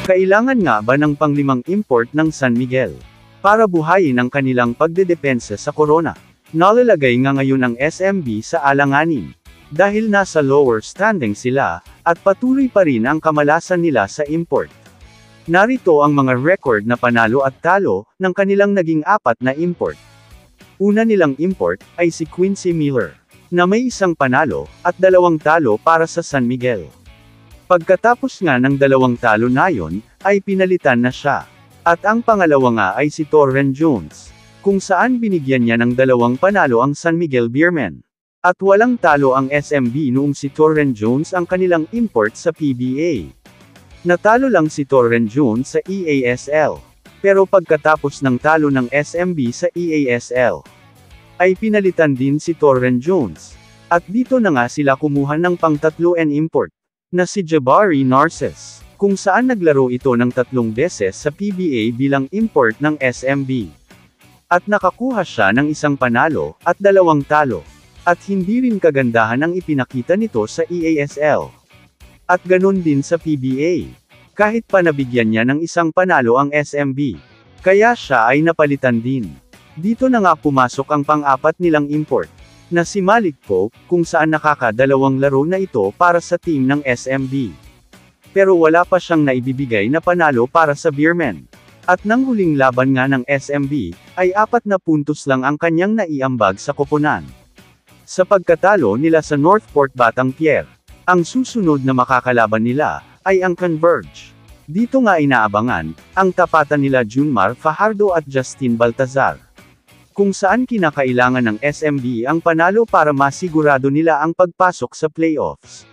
Kailangan nga ba ng panglimang import ng San Miguel para buhayin ang kanilang pagdedepensa sa corona? Nalalagay nga ngayon ang SMB sa alanganin dahil nasa lower standing sila at patuloy pa rin ang kamalasan nila sa import. Narito ang mga record na panalo at talo ng kanilang naging apat na import. Una nilang import ay si Quincy Miller, na may isang panalo at 2 talo para sa San Miguel. Pagkatapos nga ng 2 talo na yon, ay pinalitan na siya. At ang pangalawa nga ay si Torren Jones, kung saan binigyan niya ng 2 panalo ang San Miguel Beermen. At walang talo ang SMB noong si Torren Jones ang kanilang import sa PBA. Natalo lang si Torren Jones sa EASL. Pero pagkatapos ng talo ng SMB sa EASL, ay pinalitan din si Torren Jones. At dito na nga sila kumuha ng pang-3 import, na si Jabari Narces, kung saan naglaro ito ng 3 beses sa PBA bilang import ng SMB. At nakakuha siya ng 1 panalo, at 2 talo. At hindi rin kagandahan ang ipinakita nito sa EASL. At ganun din sa PBA. Kahit pa nabigyan niya ng 1 panalo ang SMB. Kaya siya ay napalitan din. Dito na nga pumasok ang pang-4 nilang import, na si Malik Pope, kung saan nakaka-2 laro na ito para sa team ng SMB. Pero wala pa siyang naibibigay na panalo para sa Beermen. At nang huling laban nga ng SMB, ay 4 na puntos lang ang kanyang naiambag sa koponan. Sa pagkatalo nila sa Northport Batang-Pierre, ang susunod na makakalaban nila ay ang Converge. Dito nga inaabangan ang tapatan nila Junmar Fajardo at Justin Baltazar, kung saan kinakailangan ng SMB ang panalo para masigurado nila ang pagpasok sa playoffs.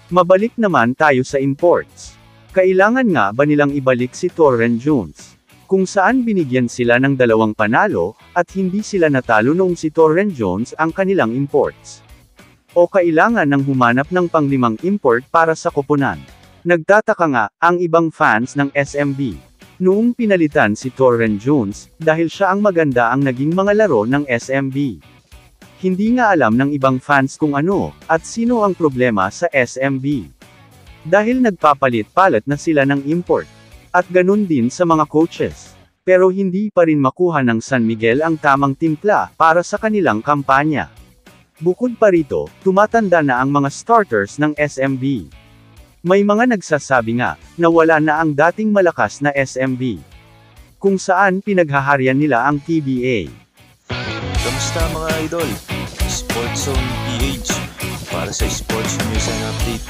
Mabalik naman tayo sa imports. Kailangan nga ba nilang ibalik si Torren Jones, kung saan binigyan sila ng 2 panalo, at hindi sila natalo noong si Torren Jones ang kanilang imports? O kailangan ng humanap ng pang-5 import para sa koponan? Nagtataka nga ang ibang fans ng SMB noong pinalitan si Torren Jones, dahil siya ang maganda ang naging mga laro ng SMB. Hindi nga alam ng ibang fans kung ano, at sino ang problema sa SMB. Dahil nagpapalit-palit na sila ng import. At ganun din sa mga coaches. Pero hindi pa rin makuha ng San Miguel ang tamang timpla para sa kanilang kampanya. Bukod pa rito, tumatanda na ang mga starters ng SMB. May mga nagsasabi nga, na wala na ang dating malakas na SMB. Kung saan pinaghaharian nila ang PBA. Kamusta mga idol? Sports Zone PH, para sa sports news and update.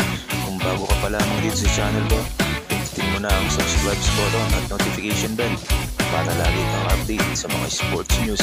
Kung bago ka pa lamang dito sa channel ko, pindutin mo na ang subscribe button at notification bell, para lagi kang update sa mga sports news.